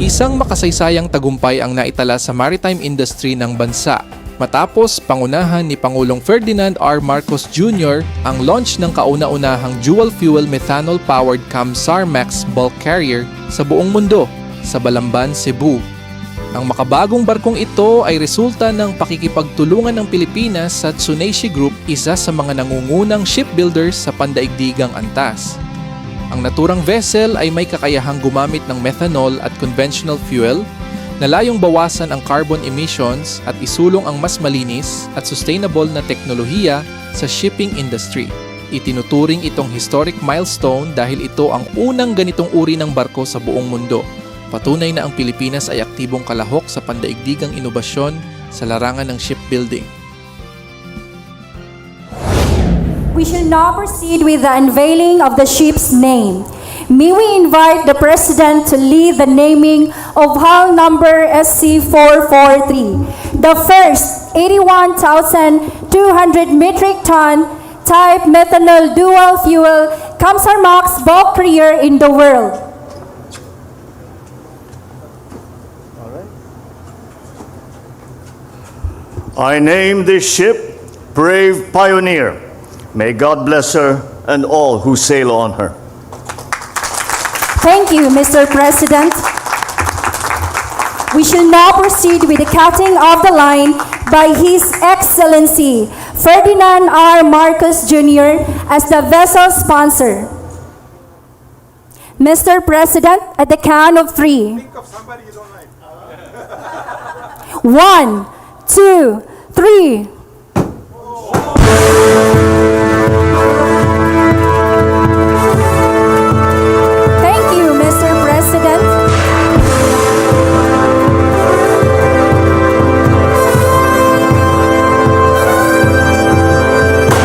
Isang makasaysayang tagumpay ang naitala sa maritime industry ng bansa matapos pangunahan ni Pangulong Ferdinand R. Marcos Jr. ang launch ng kauna-unahang dual-fuel methanol-powered KAMSARMAX bulk carrier sa buong mundo sa Balamban, Cebu. Ang makabagong barkong ito ay resulta ng pakikipagtulungan ng Pilipinas sa Tsuneishi Group, isa sa mga nangungunang shipbuilders sa pandaigdigang antas. Ang naturang vessel ay may kakayahang gumamit ng methanol at conventional fuel na layong bawasan ang carbon emissions at isulong ang mas malinis at sustainable na teknolohiya sa shipping industry. Itinuturing itong historic milestone dahil ito ang unang ganitong uri ng barko sa buong mundo. Patunay na ang Pilipinas ay aktibong kalahok sa pandaigdigang inobasyon sa larangan ng shipbuilding. We shall now proceed with the unveiling of the ship's name. May we invite the President to lead the naming of hull number SC443, the first 81,200 metric ton type methanol dual fuel KAMSARMAX bulk carrier in the world. I name this ship Brave Pioneer. May God bless her and all who sail on her. Thank you, Mr. President. We shall now proceed with the cutting of the line by His Excellency Ferdinand R. Marcos Jr. as the vessel sponsor. Mr. President, at the count of 3. Think of somebody you don't like. 1, 2, 3. Thank you, Mr. President.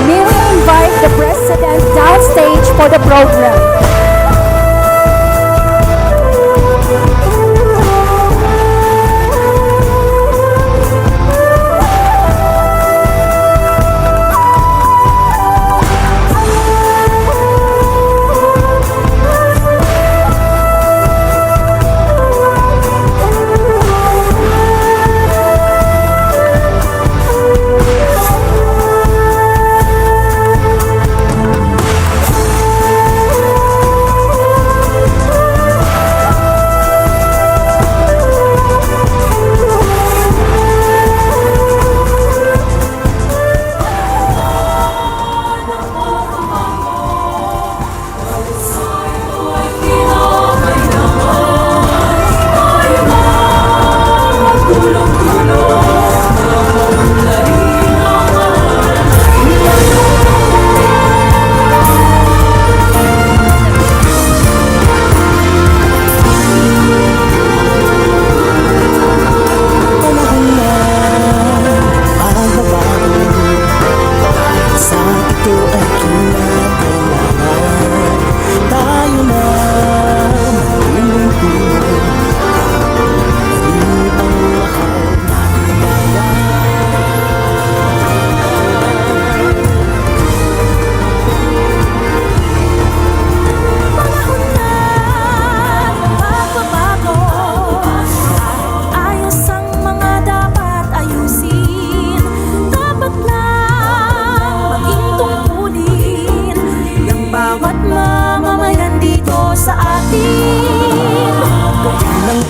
May we invite the President downstage for the program.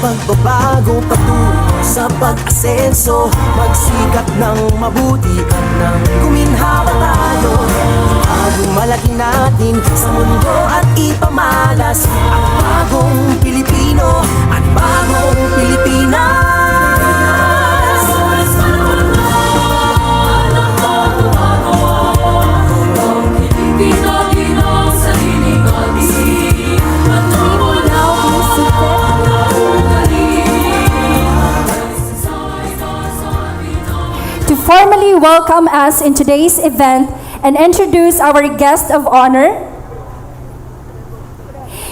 Pagbabago patungo sa pag-asenso, magsikap ng mabuti at nang guminhawa tayo. Bagong malaki natin sa mundo at ipamalas ang bagong Pilipino at bagong Pilipinas. Formally welcome us in today's event and introduce our guest of honor.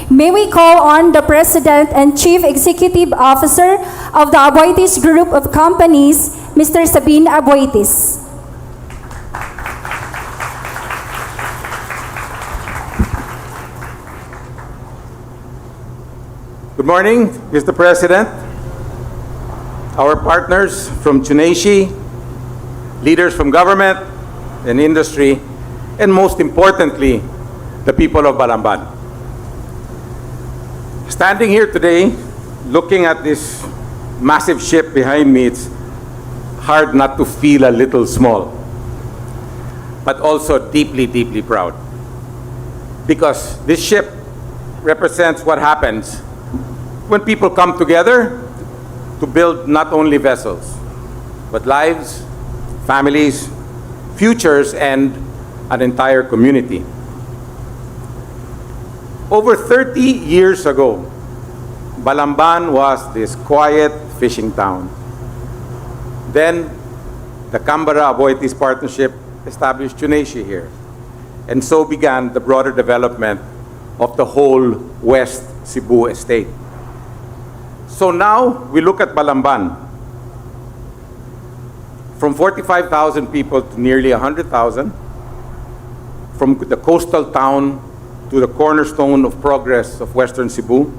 May we call on the President and Chief Executive Officer of the Aboitiz Group of Companies, Mr. Sabine Aboitiz. Good morning, Mr. President, our partners from Tsuneishi, leaders from government and industry, and most importantly, the people of Balamban. Standing here today, looking at this massive ship behind me, it's hard not to feel a little small, but also deeply, deeply proud. Because this ship represents what happens when people come together to build not only vessels, but lives, families, futures, and an entire community. Over 30 years ago, Balamban was this quiet fishing town. Then, the Canberra Aboitiz partnership established Tsuneishi here. And so began the broader development of the whole West Cebu estate. So now we look at Balamban. From 45,000 people to nearly 100,000. From the coastal town to the cornerstone of progress of Western Cebu.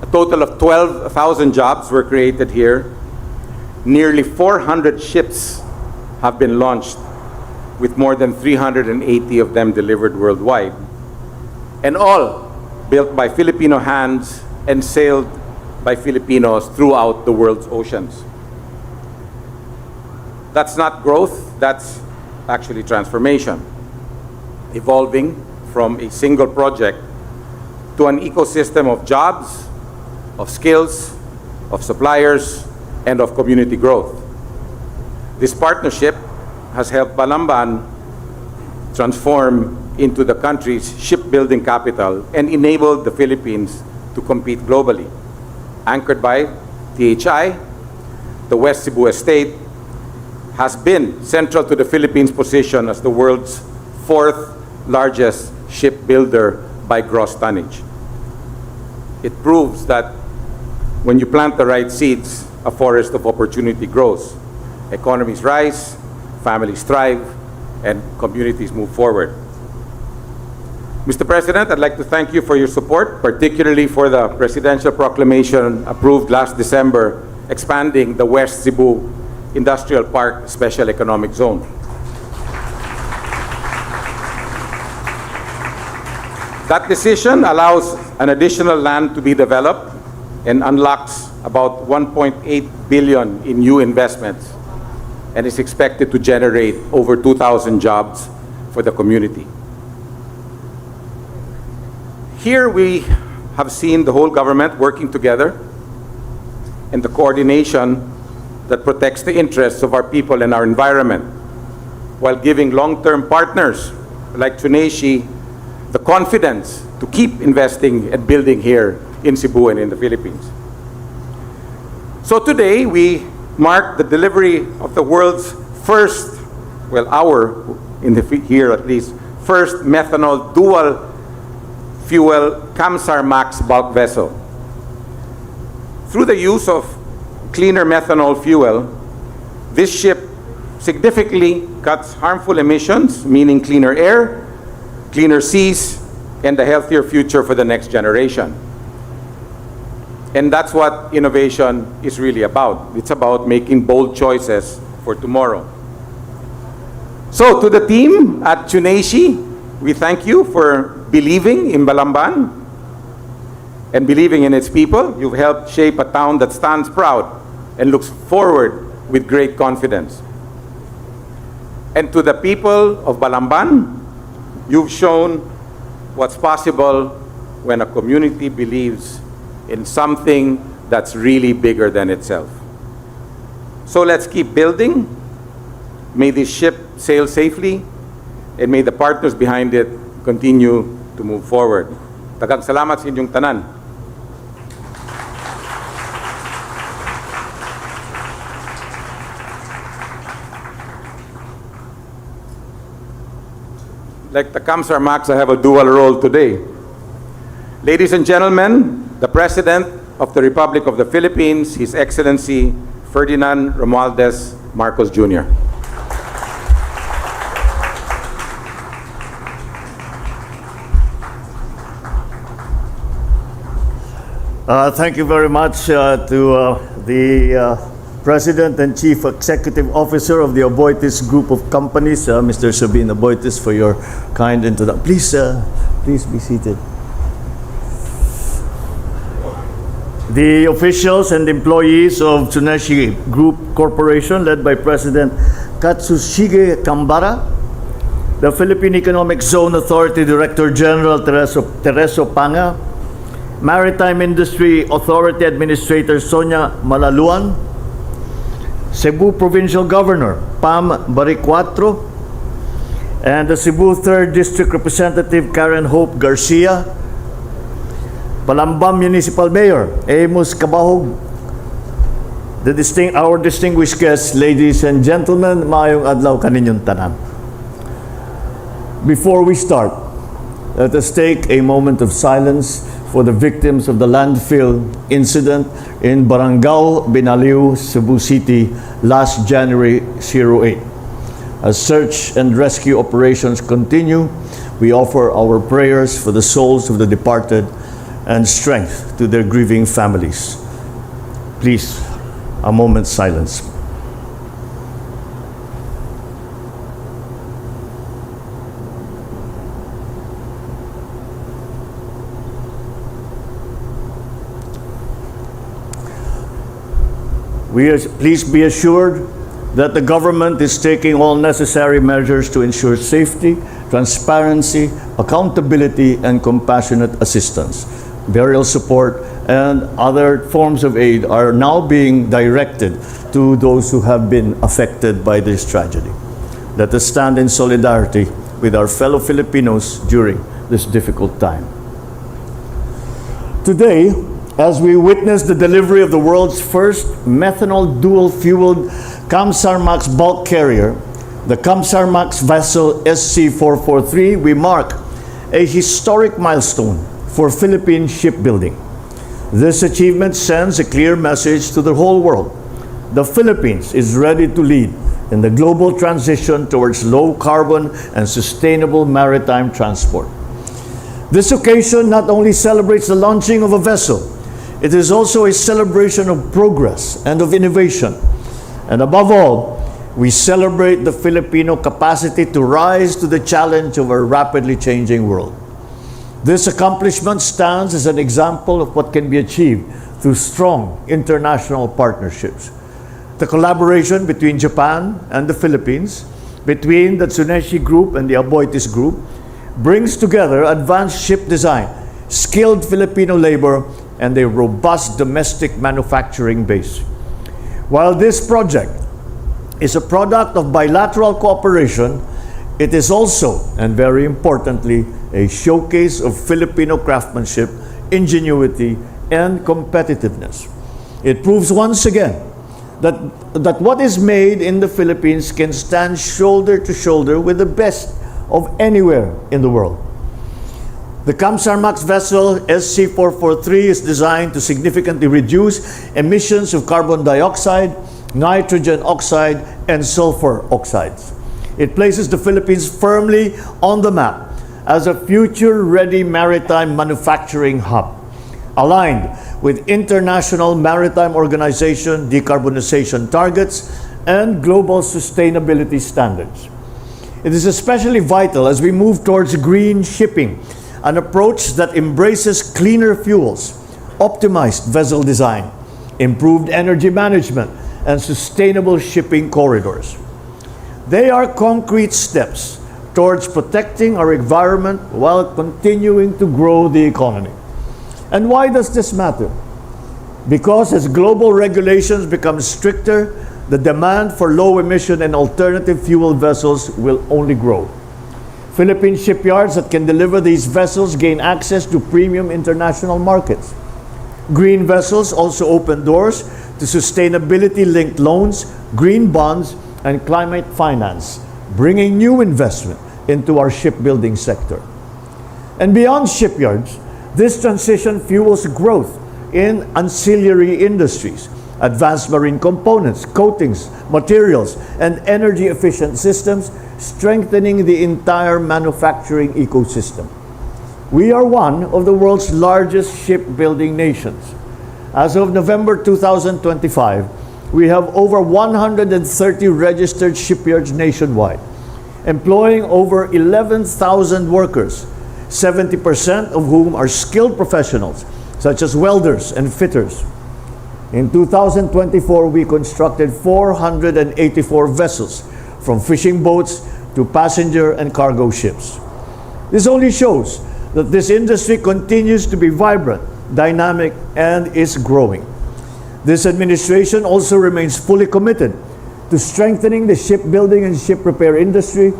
A total of 12,000 jobs were created here. Nearly 400 ships have been launched, with more than 380 of them delivered worldwide. And all built by Filipino hands and sailed by Filipinos throughout the world's oceans. That's not growth, that's actually transformation. Evolving from a single project to an ecosystem of jobs, of skills, of suppliers, and of community growth. This partnership has helped Balamban transform into the country's shipbuilding capital and enabled the Philippines to compete globally. Anchored by THI, the West Cebu estate has been central to the Philippines' position as the world's fourth largest shipbuilder by gross tonnage. It proves that when you plant the right seeds, a forest of opportunity grows. Economies rise, families thrive, and communities move forward. Mr. President, I'd like to thank you for your support, particularly for the presidential proclamation approved last December expanding the West Cebu Industrial Park Special Economic Zone. That decision allows an additional land to be developed and unlocks about 1.8 billion in new investments and is expected to generate over 2,000 jobs for the community. Here we have seen the whole government working together and the coordination that protects the interests of our people and our environment, while giving long-term partners like Tsuneishi the confidence to keep investing and building here in Cebu and in the Philippines. So today we mark the delivery of the world's first, well, here at least, first methanol dual fuel KAMSARMAX bulk vessel. Through the use of cleaner methanol fuel, this ship significantly cuts harmful emissions, meaning cleaner air, cleaner seas, and a healthier future for the next generation. And that's what innovation is really about. It's about making bold choices for tomorrow. So to the team at Tsuneishi, we thank you for believing in Balamban and believing in its people. You've helped shape a town that stands proud and looks forward with great confidence. And to the people of Balamban, you've shown what's possible when a community believes in something that's really bigger than itself. So let's keep building. May this ship sail safely, and may the partners behind it continue to move forward. Daghang salamat sa inyong tanan. Like the KAMSARMAX, I have a dual role today. Ladies and gentlemen, the President of the Republic of the Philippines, His Excellency Ferdinand Romualdez Marcos Jr. Thank you very much to the President and Chief Executive Officer of the Aboitiz Group of Companies, Mr. Sabine Aboitiz, for your kind introduction. Please be seated. The officials and employees of Tsuneishi Group Corporation, led by President Katsushige Kambara, the Philippine Economic Zone Authority Director General Tereso Panga, Maritime Industry Authority Administrator Sonia Malaluan, Cebu Provincial Governor Pam Baricuatro, and the Cebu 3rd District Representative Karen Hope Garcia, Balamban Municipal Mayor Amos Cabahog, our distinguished guests, ladies and gentlemen, maayong adlaw kaninyong tanan. Before we start, let us take a moment of silence for the victims of the landfill incident in Barangay Binaliw, Cebu City last January 08. As search and rescue operations continue, we offer our prayers for the souls of the departed and strength to their grieving families. Please, a moment's silence. Please be assured that the government is taking all necessary measures to ensure safety, transparency, accountability, and compassionate assistance. Burial support and other forms of aid are now being directed to those who have been affected by this tragedy. Let us stand in solidarity with our fellow Filipinos during this difficult time. Today, as we witness the delivery of the world's first methanol dual-fueled KAMSARMAX bulk carrier, the KAMSARMAX vessel SC443, we mark a historic milestone for Philippine shipbuilding. This achievement sends a clear message to the whole world. The Philippines is ready to lead in the global transition towards low-carbon and sustainable maritime transport. This occasion not only celebrates the launching of a vessel, it is also a celebration of progress and of innovation. And above all, we celebrate the Filipino capacity to rise to the challenge of our rapidly changing world. This accomplishment stands as an example of what can be achieved through strong international partnerships. The collaboration between Japan and the Philippines, between the Tsuneishi Group and the Aboitiz Group, brings together advanced ship design, skilled Filipino labor, and a robust domestic manufacturing base. While this project is a product of bilateral cooperation, it is also, and very importantly, a showcase of Filipino craftsmanship, ingenuity, and competitiveness. It proves once again that what is made in the Philippines can stand shoulder to shoulder with the best of anywhere in the world. The KAMSARMAX vessel SC443 is designed to significantly reduce emissions of carbon dioxide, nitrogen oxide, and sulfur oxides. It places the Philippines firmly on the map as a future-ready maritime manufacturing hub, aligned with International Maritime Organization decarbonization targets and global sustainability standards. It is especially vital as we move towards green shipping, an approach that embraces cleaner fuels, optimized vessel design, improved energy management, and sustainable shipping corridors. They are concrete steps towards protecting our environment while continuing to grow the economy. And why does this matter? Because as global regulations become stricter, the demand for low-emission and alternative fuel vessels will only grow. Philippine shipyards that can deliver these vessels gain access to premium international markets. Green vessels also open doors to sustainability-linked loans, green bonds, and climate finance, bringing new investment into our shipbuilding sector. And beyond shipyards, this transition fuels growth in ancillary industries, advanced marine components, coatings, materials, and energy-efficient systems, strengthening the entire manufacturing ecosystem. We are one of the world's largest shipbuilding nations. As of November 2025, we have over 130 registered shipyards nationwide, employing over 11,000 workers, 70% of whom are skilled professionals, such as welders and fitters. In 2024, we constructed 484 vessels, from fishing boats to passenger and cargo ships. This only shows that this industry continues to be vibrant, dynamic, and is growing. This administration also remains fully committed to strengthening the shipbuilding and ship repair industry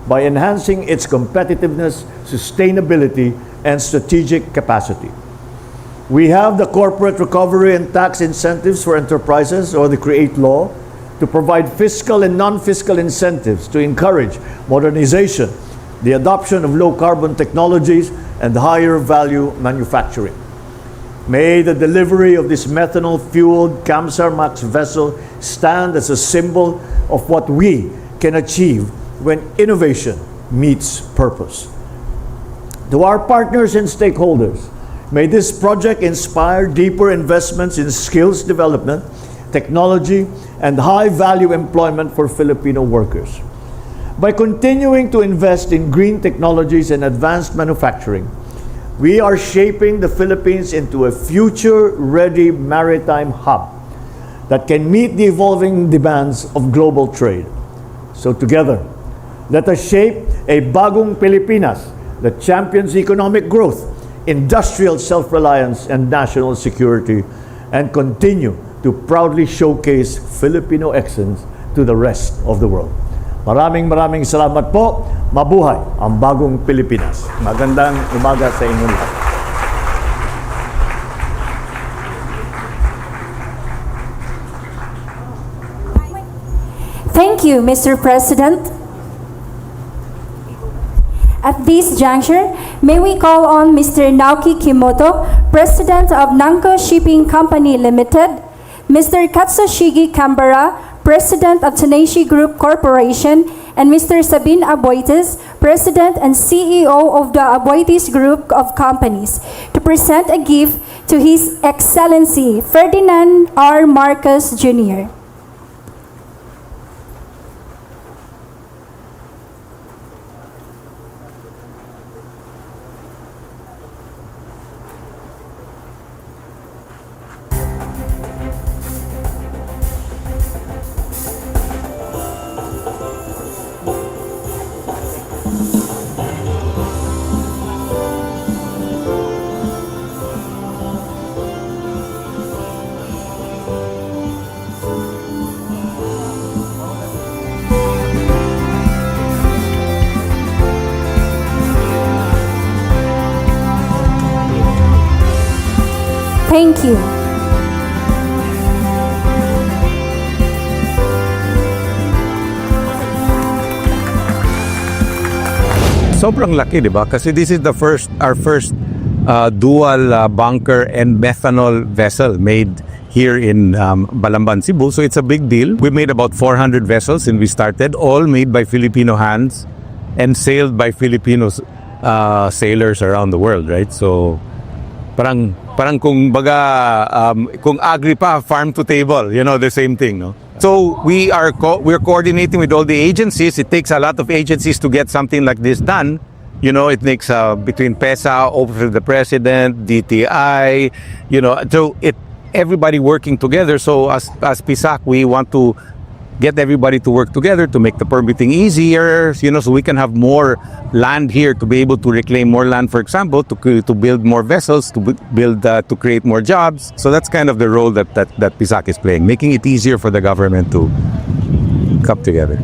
by enhancing its competitiveness, sustainability, and strategic capacity. We have the corporate recovery and tax incentives for enterprises, or the CREATE law, to provide fiscal and non-fiscal incentives to encourage modernization, the adoption of low-carbon technologies, and higher value manufacturing. May the delivery of this methanol-fueled KAMSARMAX vessel stand as a symbol of what we can achieve when innovation meets purpose. To our partners and stakeholders, may this project inspire deeper investments in skills development, technology, and high-value employment for Filipino workers. By continuing to invest in green technologies and advanced manufacturing, we are shaping the Philippines into a future-ready maritime hub that can meet the evolving demands of global trade. So together, let us shape a bagong Pilipinas that champions economic growth, industrial self-reliance, and national security, and continue to proudly showcase Filipino excellence to the rest of the world. Maraming salamat po. Mabuhay ang bagong Pilipinas. Magandang umaga sa inyo lahat. Thank you, Mr. President. At this juncture, may we call on Mr. Naoki Kimoto, President of Nanko Shipping Company Limited, Mr. Katsushige Kambara, President of Tsuneishi Group Corporation, and Mr. Sabin Aboitiz, President and CEO of the Aboitiz Group of Companies, to present a gift to His Excellency Ferdinand R. Marcos Jr. Thank you. Sobrang laki, di ba? Kasi this is our first dual bunker and methanol vessel made here in Balamban, Cebu. So it's a big deal. We made about 400 vessels and we started, all made by Filipino hands and sailed by Filipino sailors around the world, right? So parang kung baga kung agri pa, farm to table, you know, the same thing, no? So we're coordinating with all the agencies. It takes a lot of agencies to get something like this done. You know, it makes between PESA, Office of the President, DTI, you know, so everybody working together. So as PISAC, we want to get everybody to work together to make the permitting easier, you know, so we can have more land here to be able to reclaim more land, for example, to build more vessels, to create more jobs. So that's kind of the role that PISAC is playing, making it easier for the government to come together.